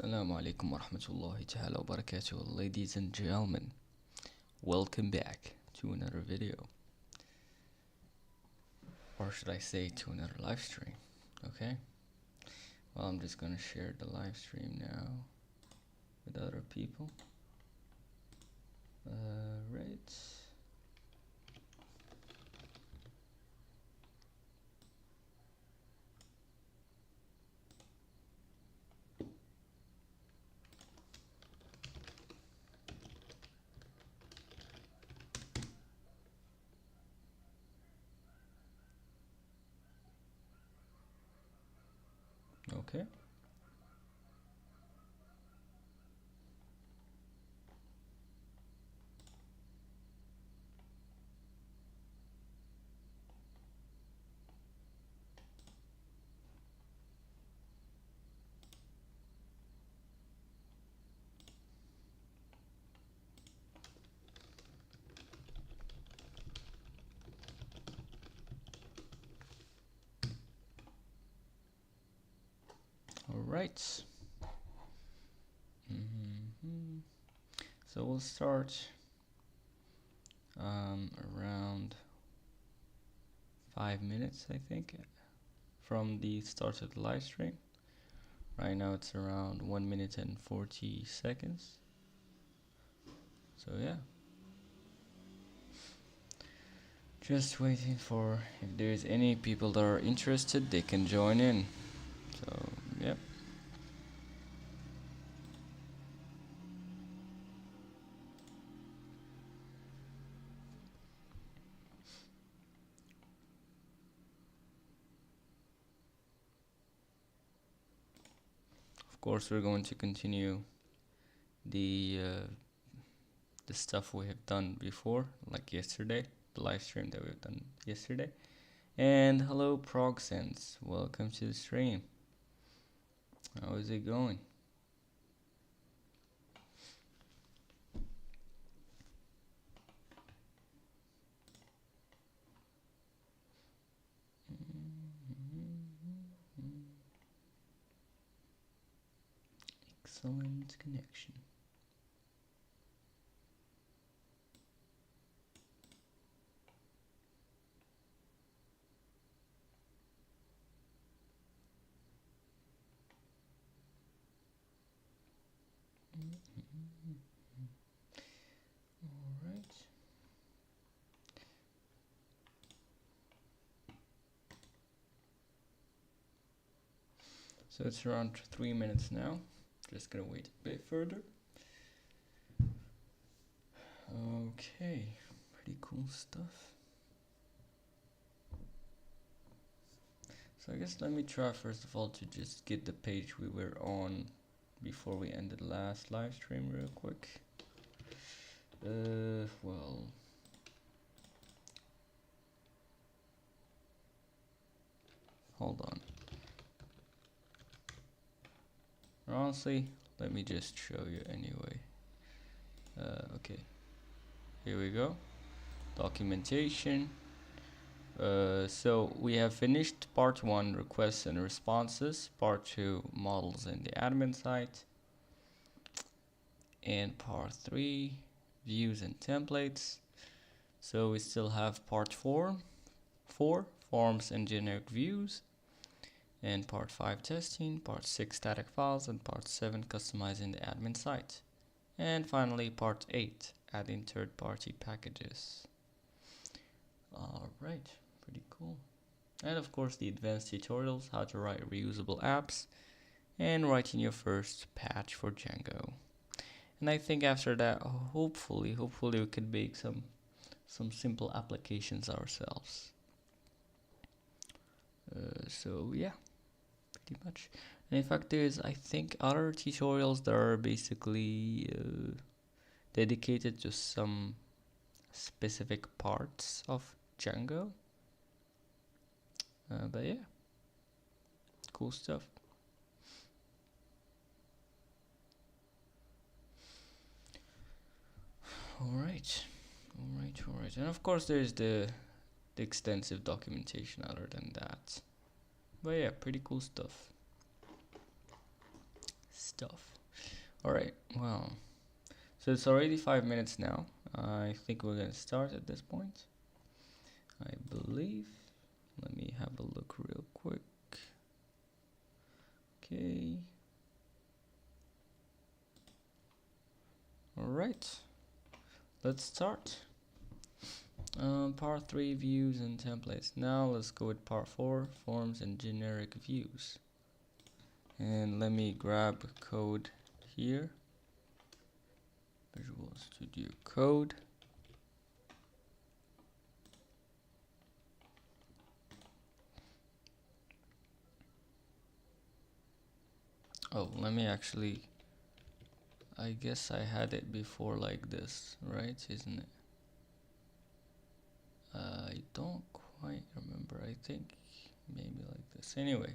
Assalamu alaikum wa rahmatullahi ta'ala wa barakatuh. Ladies and gentlemen, welcome back to another video. Or should I say to another live stream, okay? Well, I'm just gonna share the live stream now with other people. Right. Okay. All right. So we'll start around 5 minutes, I think, from the start of the live stream. Right now it's around 1 minute and 40 seconds. So yeah. Just waiting for if there's any people that are interested, they can join in. So yep. Of course, we're going to continue the stuff we have done before, like yesterday, the live stream that we've done yesterday. And hello, ProgSense, welcome to the stream. How is it going? Excellent connection. All right. So it's around 3 minutes now. Just gonna wait a bit further. Okay, pretty cool stuff. So I guess let me try first of all to just get the page we were on before we ended the last live stream real quick. Well, hold on. Honestly, let me just show you anyway. Okay, here we go. Documentation. So we have finished part 1, requests and responses, part 2, models in the admin site, and part 3, views and templates. So we still have part 4, forms and generic views, and part 5, testing, part 6, static files, and part 7, customizing the admin site. And finally part 8, adding third-party packages. Alright, pretty cool. And of course the advanced tutorials, how to write reusable apps, and writing your first patch for Django. And I think after that, hopefully we could make some simple applications ourselves. So yeah, pretty much. And in fact there's, I think, other tutorials that are basically dedicated to some specific parts of Django. But yeah, cool stuff. Alright. And of course there's the extensive documentation other than that. But yeah, pretty cool stuff. stuff. Alright, well, so it's already 5 minutes now. I think we're gonna start at this point, I believe. Let me have a look real quick. Okay. Alright, let's start. Part 3, views and templates. Now let's go with part 4, forms and generic views. And let me grab code here. Visual Studio Code. Oh, let me actually, I guess I had it before like this, right? Isn't it? I don't quite remember. I think maybe like this. Anyway,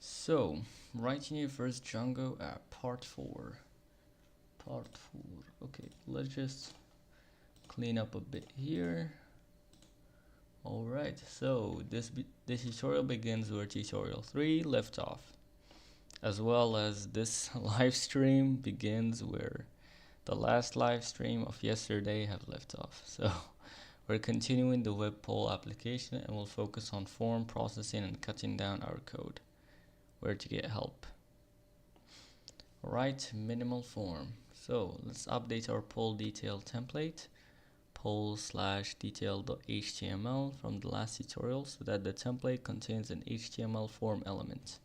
so writing your first Django app, part 4. Part 4. Okay, let's just clean up a bit here. Alright, so this tutorial begins where tutorial 3 left off, as well as this live stream begins where the last live stream of yesterday have left off. So we're continuing the web poll application and we'll focus on form processing and cutting down our code. Where to get help. Alright, minimal form. So let's update our poll detail template, poll/detail.html from the last tutorial so that the template contains an HTML form element.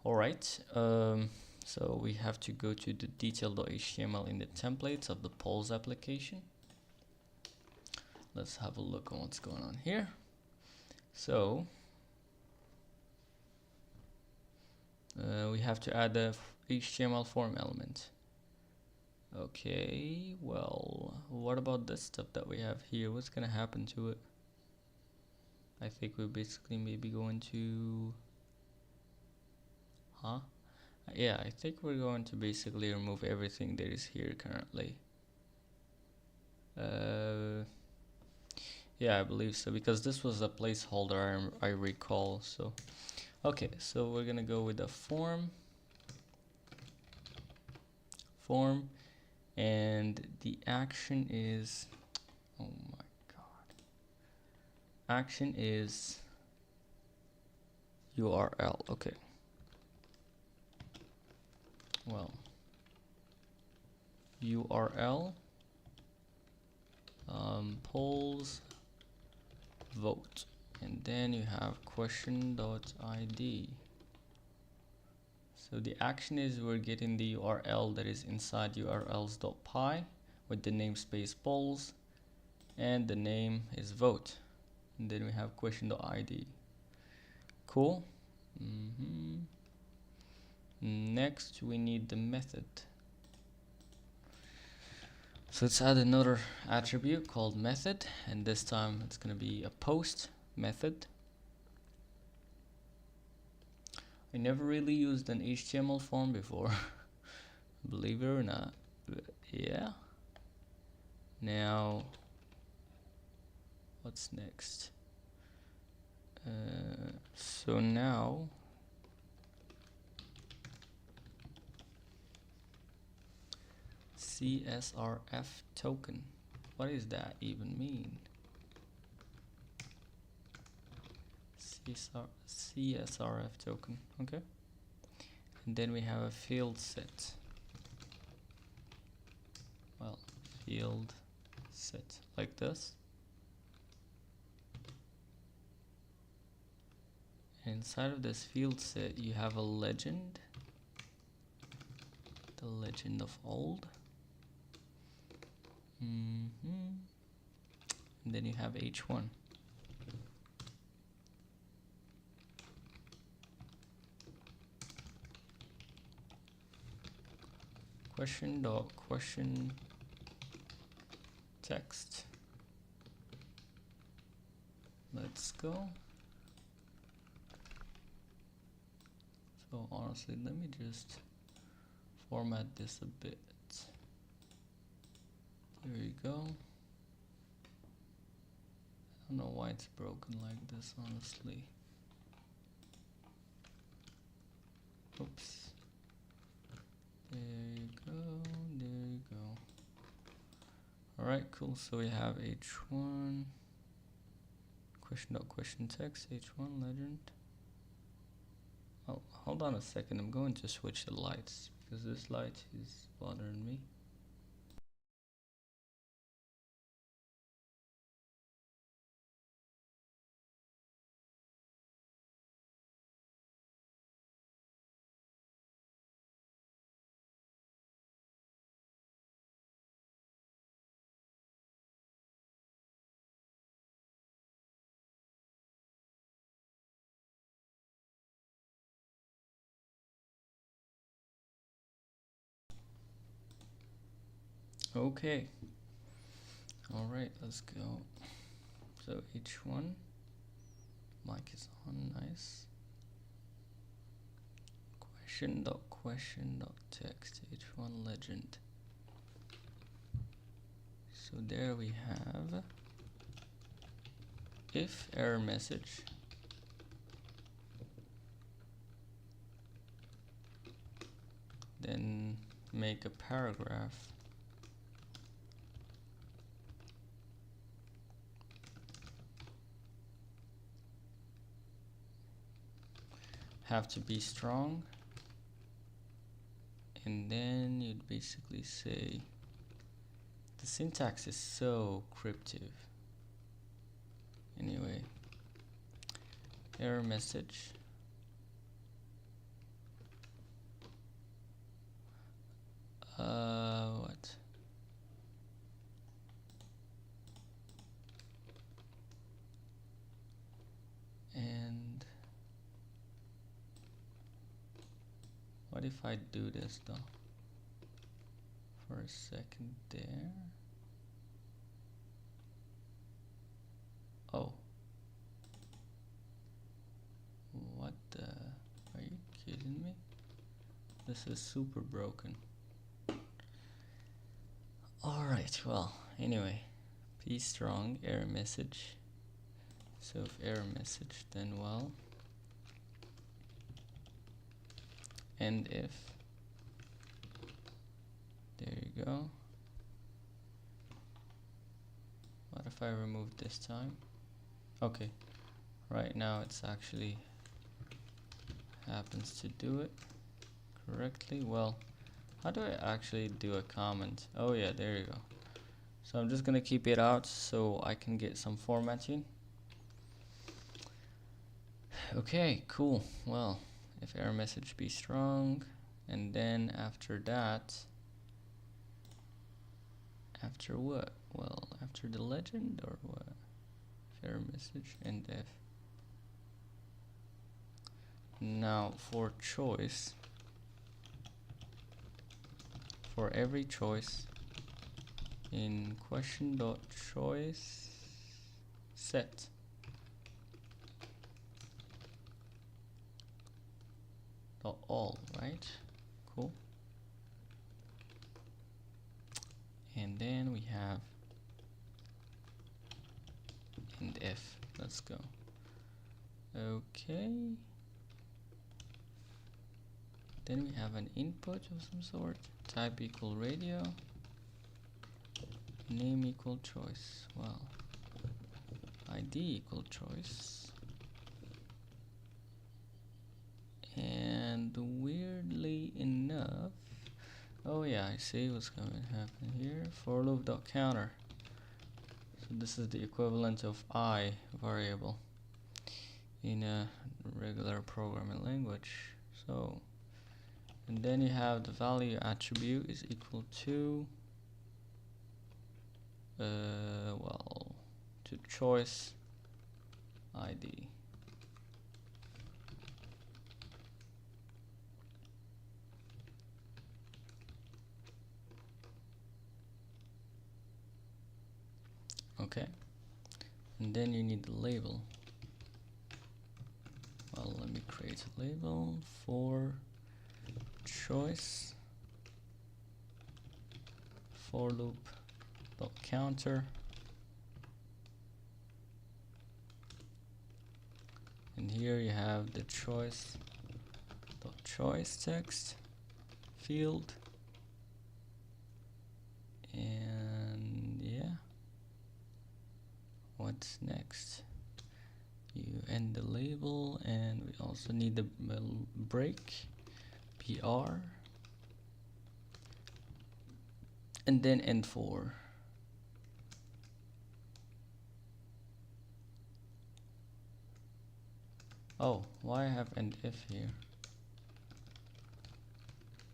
Alright, so we have to go to the detail.html in the templates of the polls application. Let's have a look on what's going on here. So we have to add a HTML form element. Okay, well, what about this stuff that we have here? What's gonna happen to it? I think we're basically maybe going to, yeah, I think we're going to basically remove everything that is here currently. Yeah, I believe so, because this was a placeholder, I recall. So okay, so we're gonna go with the form, and the action is, oh my god, action is URL. Okay, well, URL polls vote, and then you have question.id. So the action is we're getting the URL that is inside urls.py with the namespace polls, and the name is vote, and then we have question.id. Cool. Next we need the method. So let's add another attribute called method, and this time it's going to be a post method. I never really used an HTML form before, believe it or not. But yeah. Now, what's next? So now, CSRF token. What does that even mean? CSRF token. Okay. And then we have a field set. Well, field set like this. Inside of this field set, you have a legend. The legend of old. And then you have h1. Question text. Let's go. So honestly, let me just format this a bit. There you go. I don't know why it's broken like this, honestly. Oops. There you go, there you go. Alright, cool. So we have h1 question text, h1 legend. Oh, hold on a second. I'm going to switch the lights because this light is bothering me. Okay. Alright, let's go. So h1, mic is on, nice. Question.text, h1 legend. So there we have if error message, then make a paragraph have to be strong, and then you'd basically say the syntax is so cryptic. Anyway, error message what? And what if I do this though? For a second there. Oh. What the? Are you kidding me? This is super broken. Alright, well, anyway. Be strong, error message. So if error message, then well. And if. There you go. What if I remove this time? Okay. Right now it's actually happens to do it correctly. Well, how do I actually do a comment? Oh yeah, there you go. So I'm just gonna keep it out so I can get some formatting. Okay, cool. Well, if error message be strong, and then after that, after what? Well, after the legend or what? If error message and if. Now for choice, for every choice in question.choice set dot all, right? Cool. And then we have and if. Let's go. Okay. Then we have an input of some sort. Type equal radio. Name equal choice. Well, ID equal choice. And weirdly enough, oh yeah, I see what's going to happen here. For loop.counter. So this is the equivalent of I variable in a regular programming language. So, and then you have the value attribute is equal to well, to choice ID. Okay, and then you need the label. Well, let me create a label for choice for loop dot counter, and here you have the choice dot choice text field. And yeah, what's next? You end the label, and we also need the break, PR, and then end for. Oh, why I have end if here?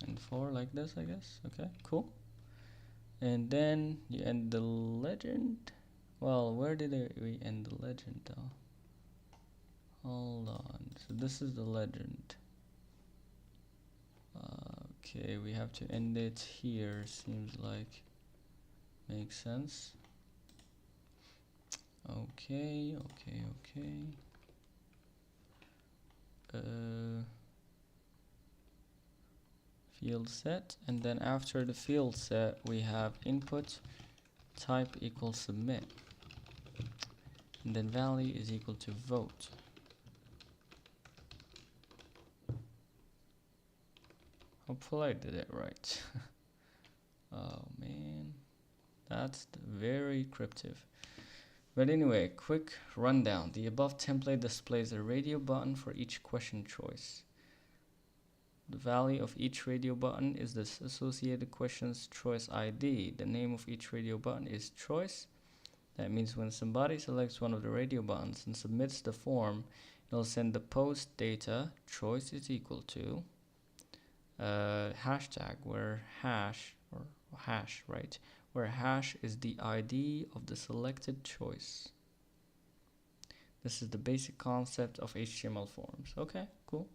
End for like this, I guess. Okay, cool. And then you end the legend. Well, where did we end the legend though? Hold on. So this is the legend. Okay, we have to end it here. Seems like makes sense. Okay. Field set, and then after the field set we have input type equals submit, and then value is equal to vote. Hopefully I did it right. Oh man, that's very cryptic. But anyway, quick rundown. The above template displays a radio button for each question choice. The value of each radio button is the associated question's choice ID. The name of each radio button is choice. That means when somebody selects one of the radio buttons and submits the form, it'll send the post data choice is equal to hashtag, where hash, right? Where hash is the ID of the selected choice. This is the basic concept of HTML forms. Okay, cool.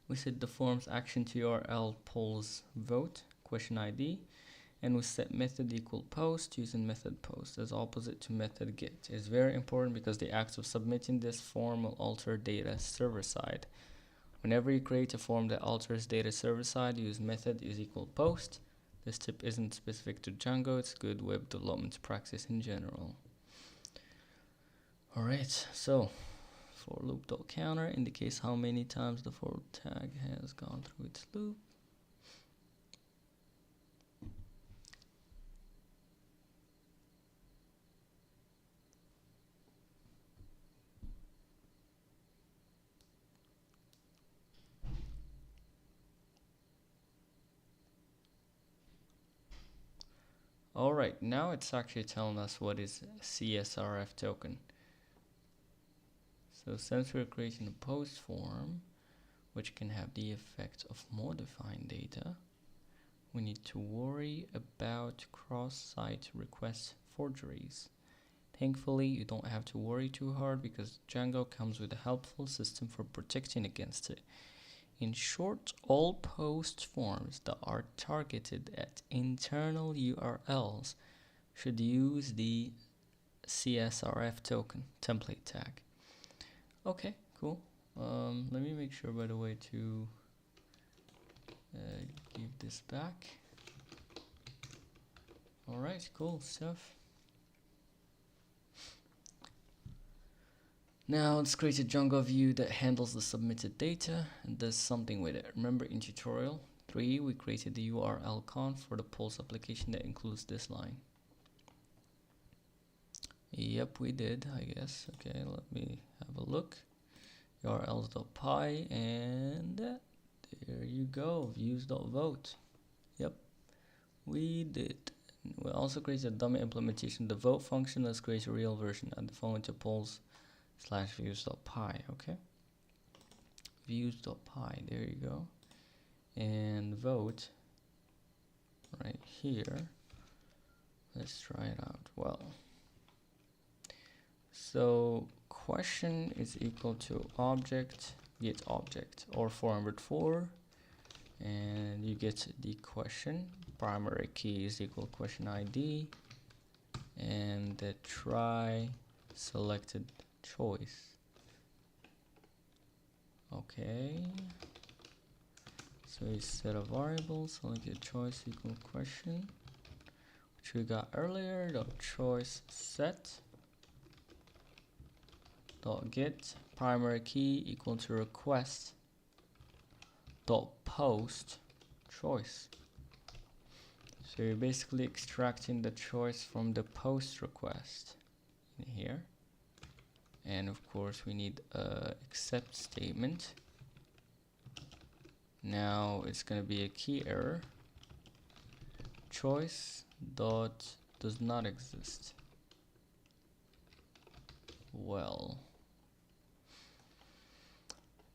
We set the form's action to URL polls vote question ID, and we set method equal post using method post as opposite to method get. It's very important because the act of submitting this form will alter data server side. Whenever you create a form that alters data server side, use method is equal post. This tip isn't specific to Django, it's good web development practice in general. Alright, so for loop.counter indicates how many times the for tag has gone through its loop. Alright, now it's actually telling us what is CSRF token. So since we're creating a post form, which can have the effect of modifying data, we need to worry about cross-site request forgeries. Thankfully, you don't have to worry too hard because Django comes with a helpful system for protecting against it. In short, all post forms that are targeted at internal URLs should use the CSRF token template tag. Okay, cool. Let me make sure, by the way, to give this back. Alright, cool stuff. Now let's create a Django view that handles the submitted data and does something with it. Remember in tutorial 3 we created the URL conf for the Pulse application that includes this line. Yep, we did, I guess. Okay, let me have a look. urls.py, and there you go, views.vote. Yep, we did. We also created a dummy implementation of the vote function. Let's create a real version and the following tuples /views.py. Okay, views.py, there you go, and vote right here. Let's try it out. Well, so question is equal to object get object or 404, and you get the question. Primary key is equal question ID, and the try selected choice. Okay, so you set a variable selected choice equal question, which we got earlier. Dot choice set dot get primary key equal to request dot post choice. So you're basically extracting the choice from the post request in here. And of course we need a accept statement. Now it's going to be a key error. Choice dot does not exist. Well,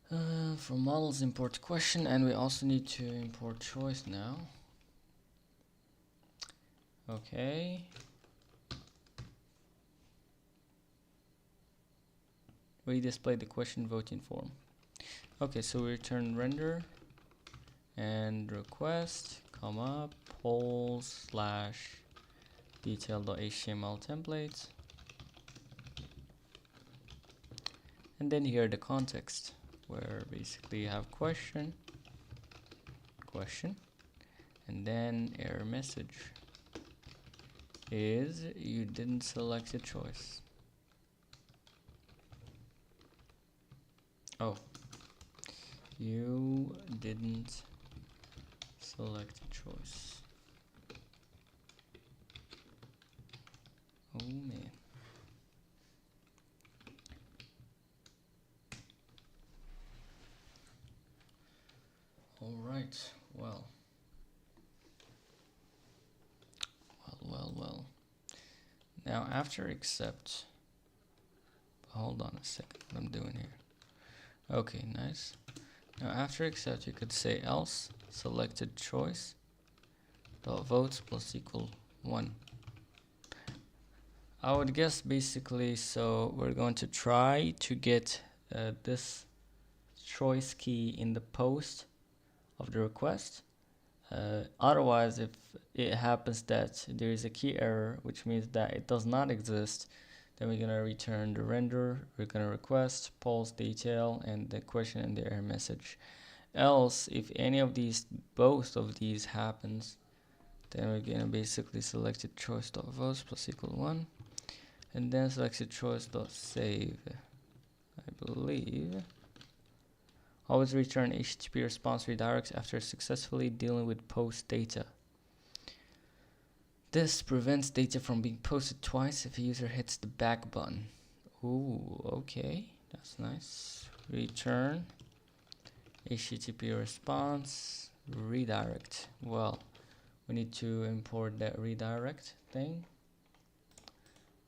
from models import question, and we also need to import choice now. Okay. We display the question voting form. Okay, so we return render and request, comma, polls slash detail.html templates. And then here the context, where basically you have question, and then error message is you didn't select a choice. Oh, you didn't select a choice. Oh man. All right. Well. Now after accept, hold on a second, what I'm doing here. Okay, nice. Now after accept, you could say else selected choice dot votes plus equal 1. I would guess basically, so we're going to try to get this choice key in the post of the request. Otherwise, if it happens that there is a key error, which means that it does not exist, then we're gonna return the render, we're gonna request, polls detail, and the question and the error message. Else, if any of these, both of these happens, then we're gonna basically select choice.votes plus equal 1, and then select choice.save, I believe. Always return HTTP response redirects after successfully dealing with post data. This prevents data from being posted twice if a user hits the back button. Ooh, okay, that's nice. Return HTTP response redirect. Well, we need to import that redirect thing.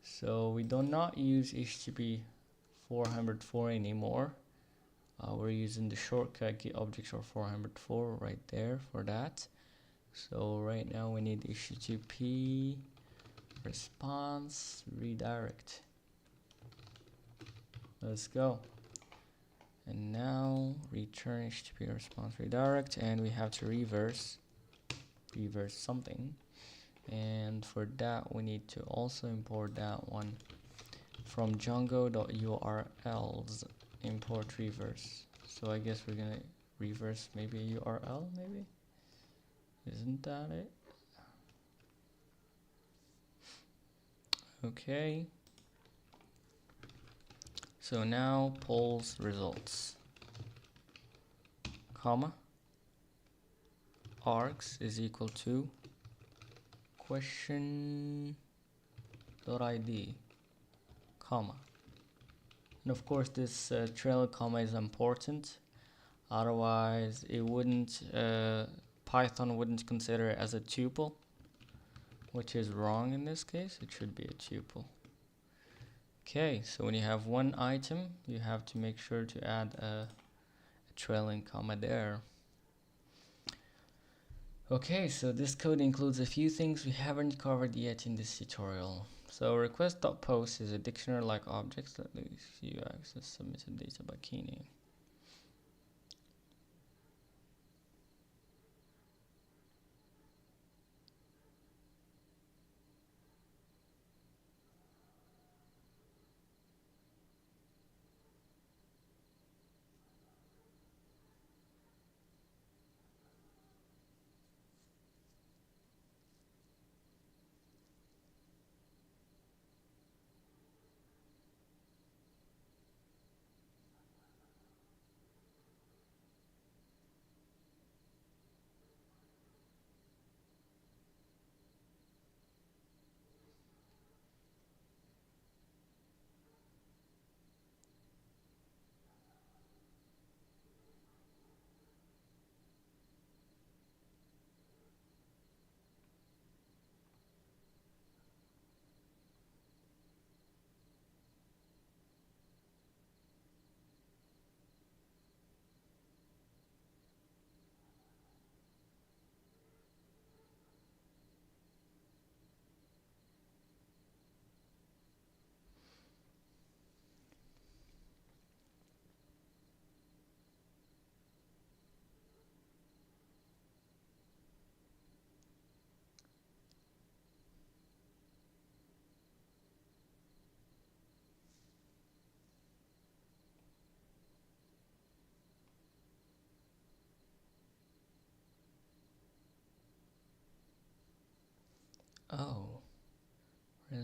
So we do not use HTTP 404 anymore. We're using the shortcut get objects or 404 right there for that. So right now we need HTTP response redirect. Let's go. And now return HTTP response redirect, and we have to reverse something. And for that we need to also import that one from Django.urls. Import reverse. So I guess we're gonna reverse maybe a URL, maybe? Isn't that it? Okay. So now polls results, comma, args is equal to question.id, comma. And of course this trailing comma is important, otherwise it wouldn't, Python wouldn't consider it as a tuple, which is wrong in this case. It should be a tuple. Okay, so when you have one item, you have to make sure to add a trailing comma there. Okay, so this code includes a few things we haven't covered yet in this tutorial. So request.post is a dictionary-like object that lets you access submitted data by key name.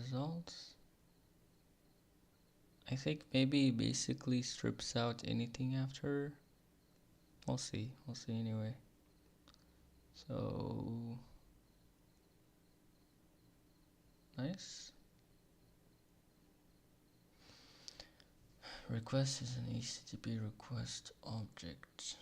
results. I think maybe basically strips out anything after. We'll see anyway. So nice. Request is an HTTP request object.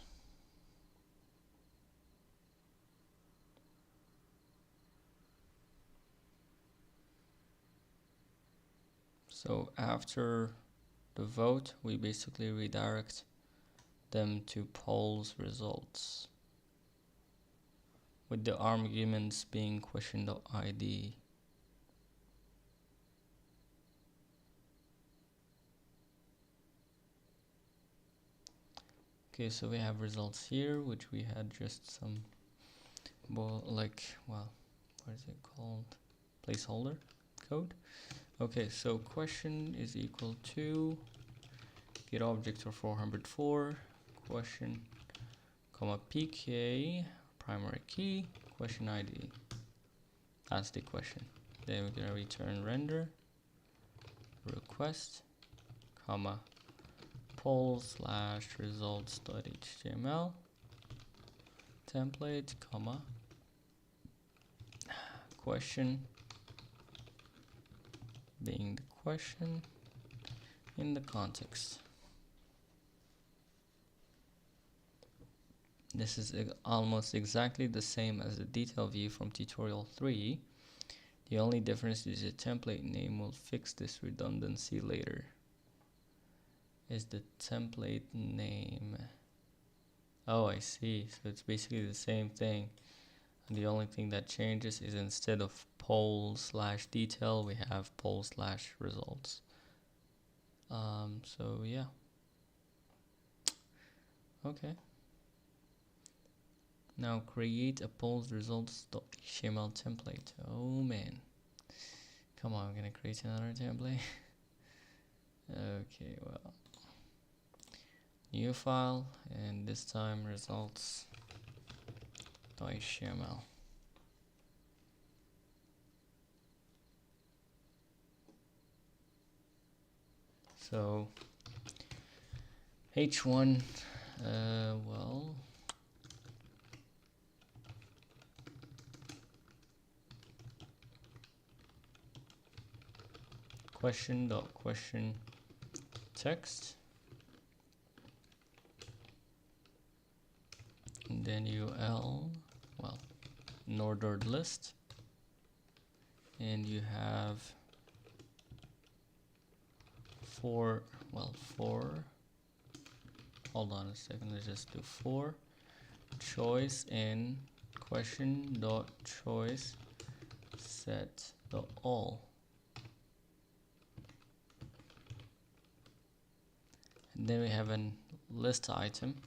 So after the vote, we basically redirect them to polls results, with the arguments being question.id. Okay, so we have results here, which we had just some, what is it called? Placeholder code. Okay, so question is equal to get object for 404, question, comma pk, primary key, question ID. That's the question. Then we're gonna return render, request, comma, poll/results.html, template, comma, question, being the question in the context. This is almost exactly the same as the detail view from tutorial 3. The only difference is the template name will fix this redundancy later. Is the template name. Oh, I see. So it's basically the same thing. And the only thing that changes is instead of poll/detail, we have poll/results. So yeah. Okay. Now create a polls results.html template. Oh man. Come on, I'm gonna create another template. Okay, well. New file, and this time results.html. So H1, well, question text, and then UL, well, an ordered list, and you have four, hold on a second, let's just do for choice in question dot choice set the all. And then we have a list item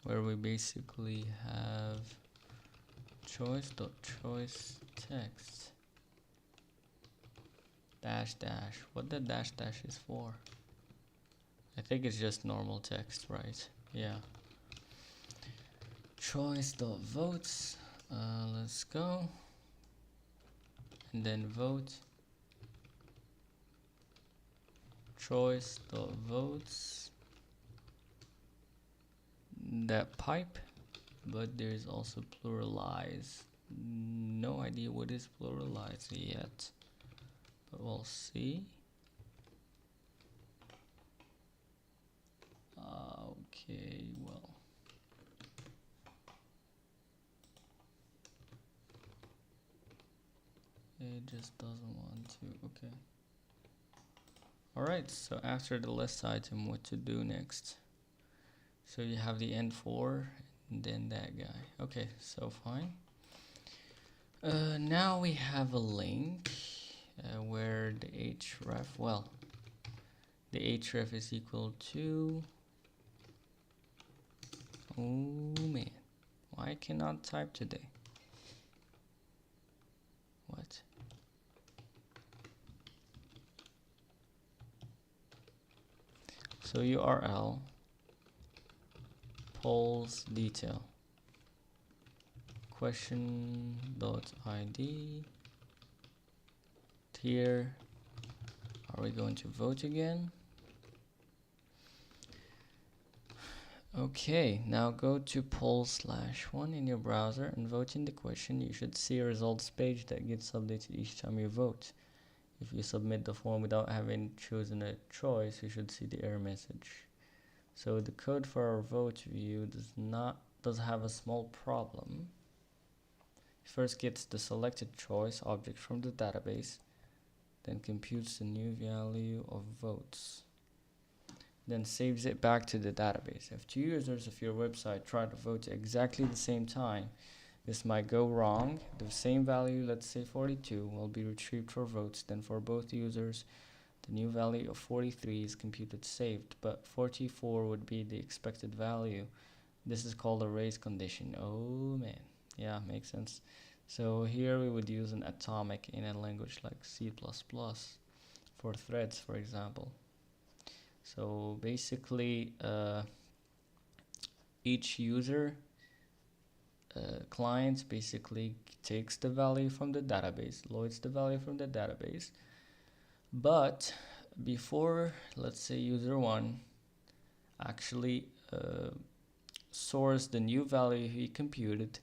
where we basically have choice.choice text dash. What the dash is for? I think it's just normal text, right? Yeah. Choice.votes. Let's go. And then vote. Choice.votes. That pipe, but there's also pluralize. No idea what is pluralize yet, but we'll see. Okay, well. It just doesn't want to. Okay. Alright, so after the list item, what to do next? So you have the end for, and then that guy. Okay, so fine. Now we have a link where the href, the href is equal to, oh man, why I cannot type today? What? So URL polls detail question dot ID here. Are we going to vote again? Okay, now go to poll/1 in your browser and vote in the question. You should see a results page that gets updated each time you vote. If you submit the form without having chosen a choice, you should see the error message. So the code for our vote view does have a small problem. It first gets the selected choice object from the database, then computes the new value of votes, then saves it back to the database. If two users of your website try to vote at exactly the same time, this might go wrong. The same value, let's say 42, will be retrieved for votes. Then for both users, the new value of 43 is computed saved, but 44 would be the expected value. This is called a race condition. Oh man, yeah, makes sense. So here we would use an atomic in a language like C++ for threads, for example. So basically, each user client basically takes the value from the database, loads the value from the database, but before, let's say user 1 actually source the new value he computed,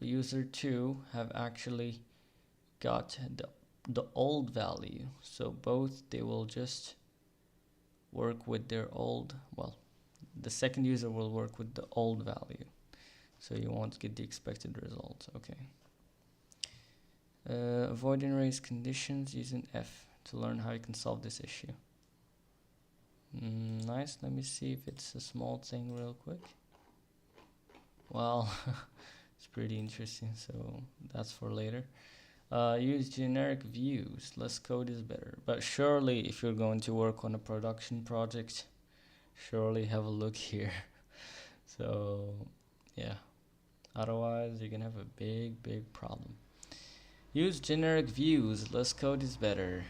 user 2 have actually got the old value. So both, they will just work with their old, well, the second user will work with the old value. So you won't get the expected result. Okay. Avoiding race conditions using F to learn how you can solve this issue. Nice. Let me see if it's a small thing real quick. Well, it's pretty interesting, so that's for later. Use generic views. Less code is better. But surely, if you're going to work on a production project, surely have a look here. So, yeah. Otherwise, you're gonna have a big problem. Use generic views. Less code is better.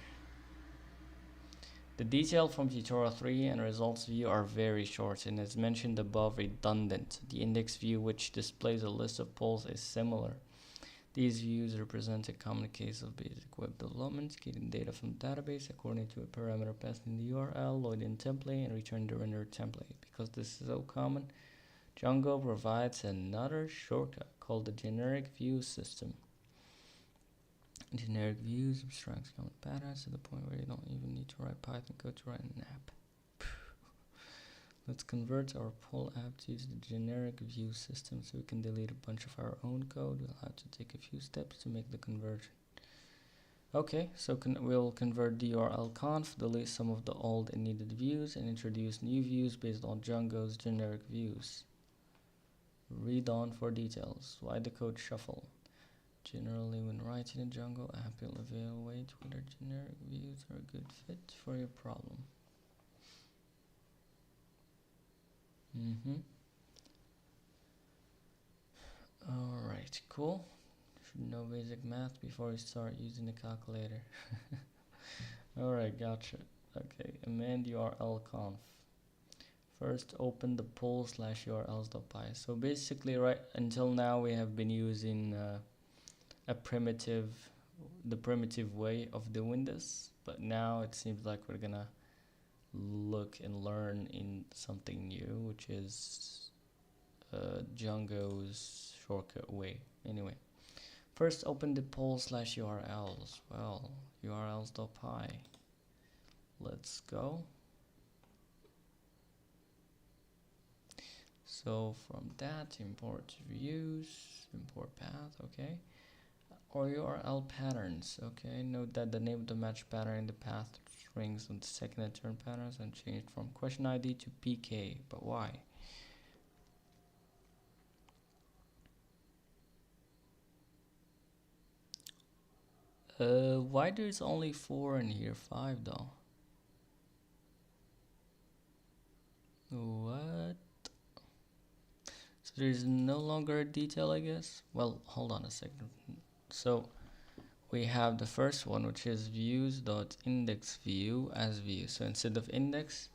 The detail from tutorial 3 and results view are very short and as mentioned above, redundant. The index view, which displays a list of polls, is similar. These views represent a common case of basic web development, getting data from the database according to a parameter passed in the URL, load in template, and return the rendered template. Because this is so common, Django provides another shortcut called the generic view system. Generic views abstracts common patterns to the point where you don't even need to write Python code to write an app. Let's convert our poll app to use the generic view system so we can delete a bunch of our own code. We'll have to take a few steps to make the conversion. Okay, so we'll convert the URL conf, delete some of the old and needed views, and introduce new views based on Django's generic views. Read on for details. Why the code shuffle? Generally, when writing a Django app, you'll evaluate whether generic views are a good fit for your problem. Alright, cool. Should know basic math before you start using a calculator. Alright, gotcha. Okay, amend URL conf. First, open the poll/urls.py. So basically, right until now, we have been using the primitive way of doing this, but now it seems like we're gonna look and learn in something new, which is Django's shortcut way. Anyway, first open the poll/urls. Well, urls.py. Let's go. So from that, import views, import path, okay. Or URL patterns, okay. Note that the name of the match pattern in the path strings on the second and third patterns and changed from question ID to PK, but why? Why there's only 4 in here, 5 though? What? So there's no longer a detail, I guess? Well, hold on a second. So we have the first one, which is views.indexView as view. So instead of index,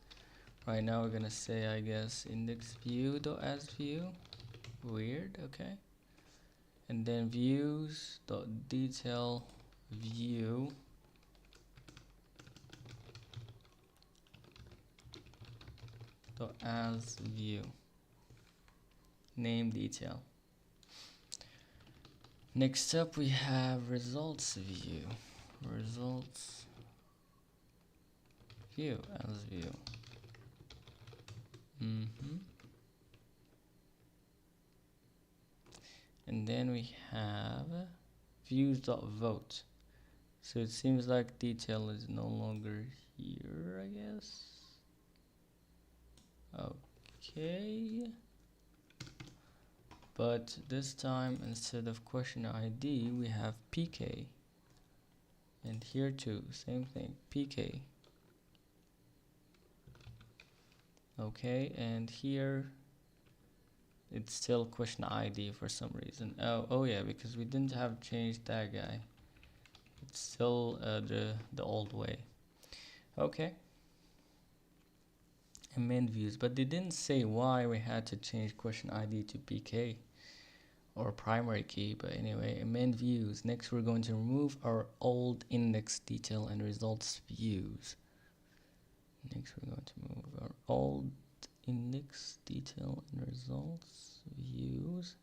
right now we're gonna say, I guess, indexView.asView. Weird, okay. and then views dot detail view dot as view name detail. Next up we have results view as view. And then we have views.vote. So it seems like detail is no longer here, I guess. Okay. But this time, instead of question ID, we have PK. And here too, same thing, PK. Okay, and here it's still question ID for some reason. Oh yeah, because we didn't have changed that guy. It's still the old way. Okay. Amend views, but they didn't say why we had to change question ID to PK or primary key. But anyway, amend views. Next, we're going to remove our old index detail and results views. Next, we're going to move our old index detail and results views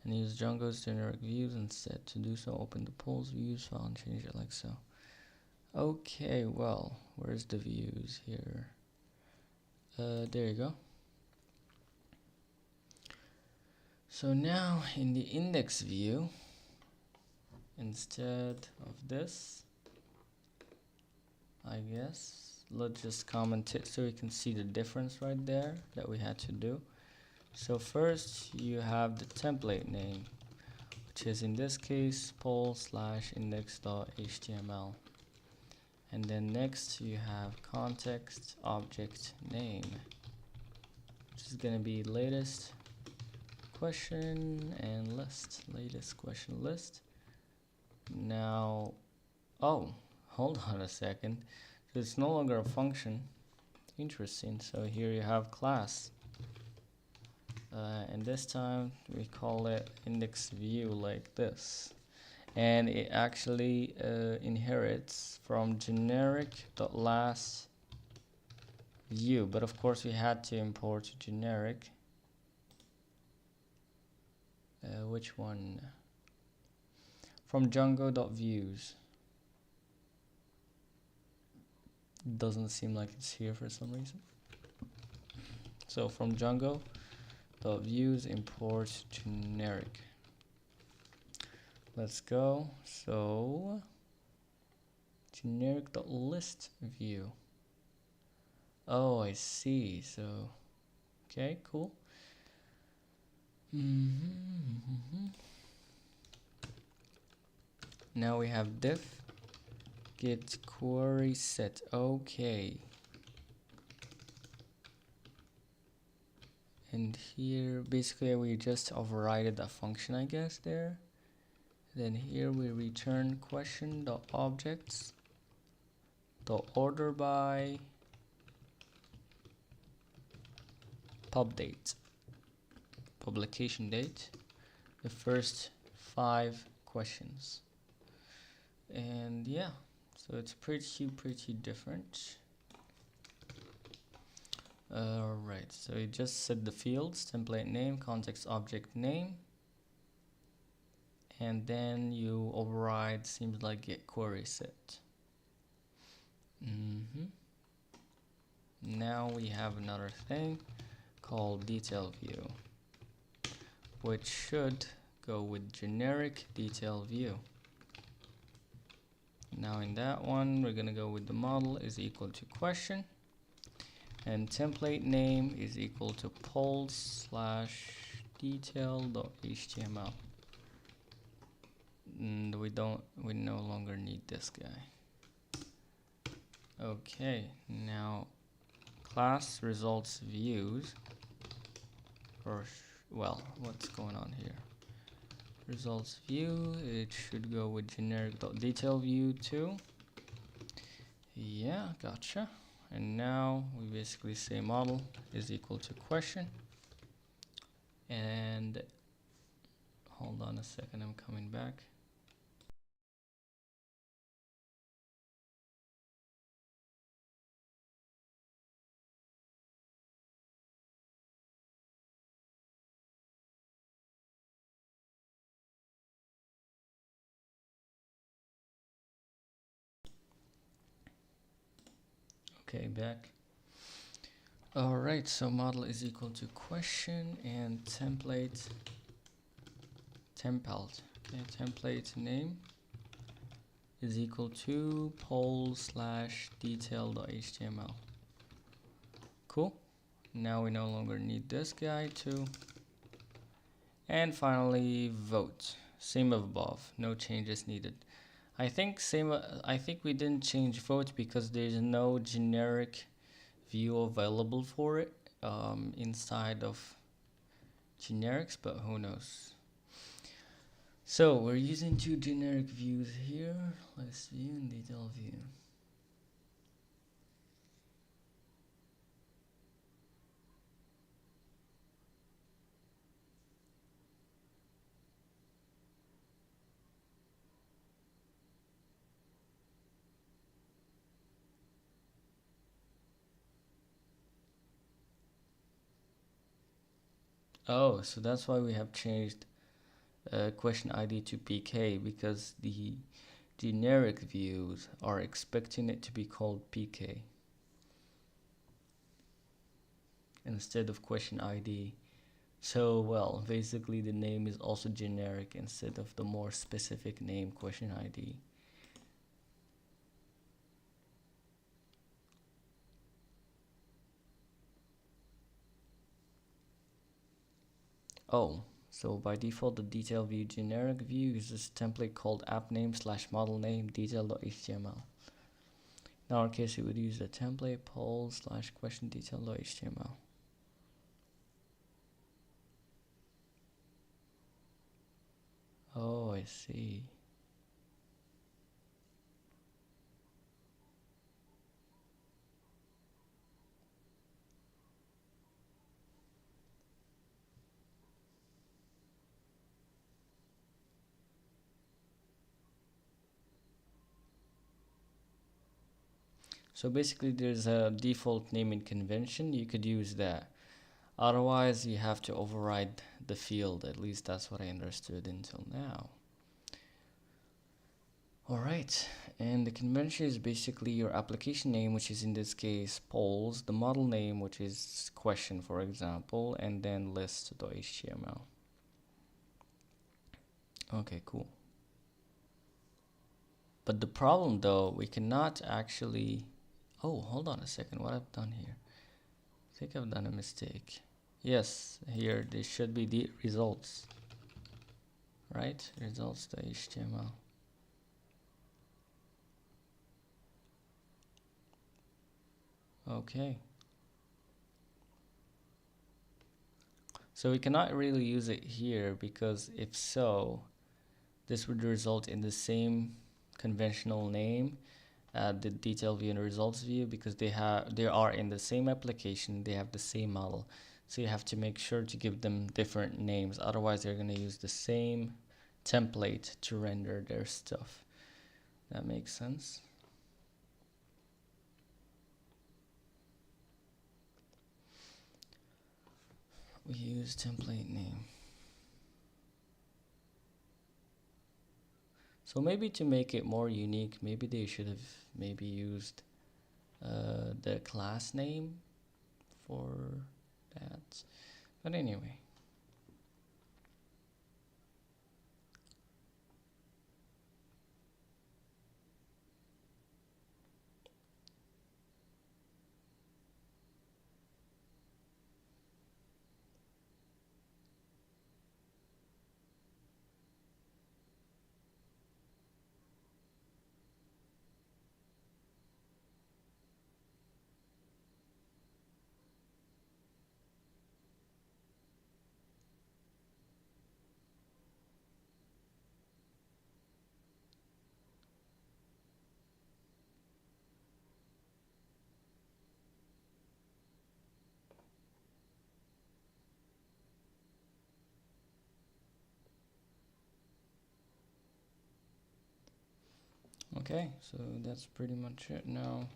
and use Django's generic views instead. To do so, open the polls views file and change it like so. Okay, well, where's the views here? There you go. So now in the index view, instead of this, I guess, let's just comment it so you can see the difference right there that we had to do. So first you have the template name, which is in this case poll/index.html. And then next you have context object name, which is going to be latest question and list. Latest question list. Now, oh, hold on a second. So it's no longer a function. Interesting. So here you have class. And this time we call it index view like this. And it actually inherits from generic.last view, but of course we had to import generic. Which one? From Django.views. Doesn't seem like it's here for some reason. So from Django.views import generic. Let's go. So generic.list view. Oh, I see. So okay, cool. Now we have diff get query set. Okay. And here basically we just overrided a function, I guess, there. Then here we return question.objects .order by pub date, publication date, the first 5 questions. And yeah, so it's pretty different. Alright, so you just set the fields, template name, context object name, and then you override, seems like get query set. Now we have another thing called detail view, which should go with generic detail view. Now in that one, we're gonna go with the model is equal to question, and template name is equal to polls/detail.html. And we no longer need this guy. Okay, now class results views, or well, what's going on here? Results view, it should go with generic.detail view too. Yeah, gotcha. And now we basically say model is equal to question, and hold Hold on a second, I'm coming back. Okay, back. All right, so model is equal to question and template okay, template name is equal to poll/detail.html. Cool. Now we no longer need this guy too. And finally, vote. Same above, no changes needed. I think we didn't change vote because there's no generic view available for it inside of generics, but who knows. So we're using two generic views here. Let's view and detail view. Oh, so that's why we have changed question ID to PK, because the generic views are expecting it to be called PK instead of question ID. So, well, basically the name is also generic instead of the more specific name question ID. Oh, so by default the detail view generic view uses a template called app name / model name detail.html. In our case, we would use the template poll / question detail.html. Oh, I see. So basically there's a default naming convention, you could use that. Otherwise you have to override the field, at least that's what I understood until now. Alright, and the convention is basically your application name, which is in this case polls, the model name, which is question for example, and then list.html. Okay, cool. But the problem though, we cannot actually... Oh, hold on a second, what I've done here. I think I've done a mistake. Yes, here there should be the results. Right? Results.html. Okay. So we cannot really use it here because if so, this would result in the same conventional name, the detail view and results view, because they are in the same application, they have the same model. So you have to make sure to give them different names, otherwise they're going to use the same template to render their stuff. That makes sense. We use template name. So maybe to make it more unique, maybe they should have maybe used the class name for that. But anyway. Okay, so that's pretty much it. Now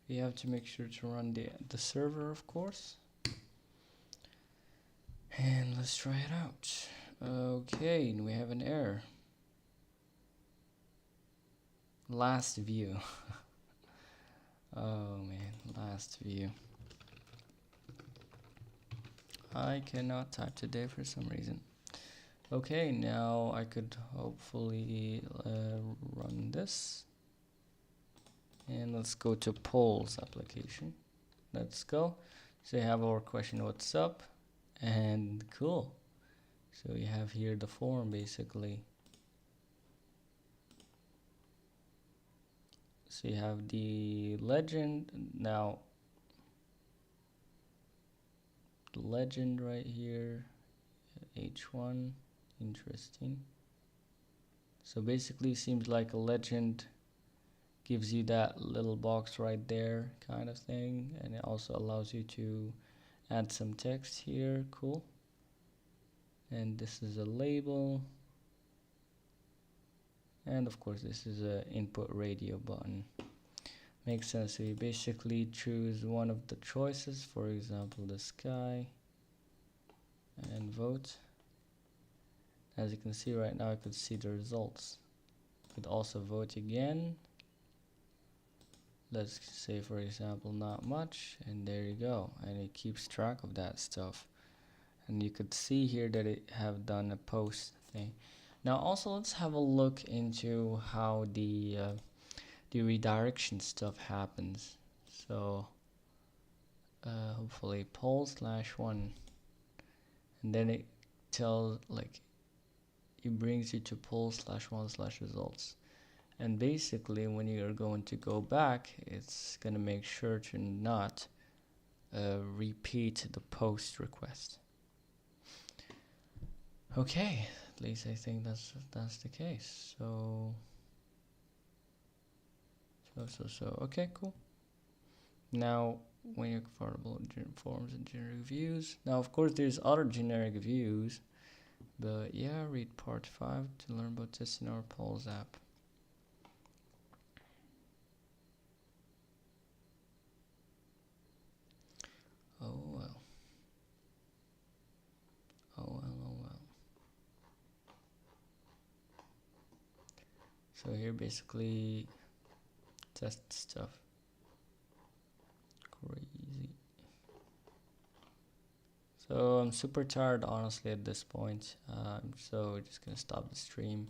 we have to make sure to run the server, of course. And let's try it out. Okay, we have an error. Last view. Oh man, last view. I cannot type today for some reason. Okay, now I could hopefully run this. And let's go to polls application. Let's go. So we have our question, what's up? And cool. So we have here the form basically. So you have the legend. Now the legend right here, H1, interesting. So basically seems like a legend gives you that little box right there kind of thing, and it also allows you to add some text here. Cool. And this is a label, and of course this is a input radio button. Makes sense. So you basically choose one of the choices, for example the sky, and vote. As you can see right now, I could see the results. Could also vote again. Let's say for example not much, and there you go, and it keeps track of that stuff. And you could see here that it have done a post thing. Now also let's have a look into how the redirection stuff happens. So hopefully poll/1, and then it tells, like, it brings you to poll/1/results. And basically when you're going to go back, it's gonna make sure to not repeat the post request. Okay, at least I think that's the case. So okay, cool. Now when you're comfortable in forms and generic views, now of course there's other generic views, but yeah, read part 5 to learn about testing our polls app. Oh well. Oh well. So here basically test stuff. Crazy. So I'm super tired honestly at this point. So we're just gonna stop the stream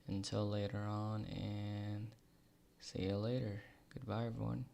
until later on, and see you later. Goodbye everyone.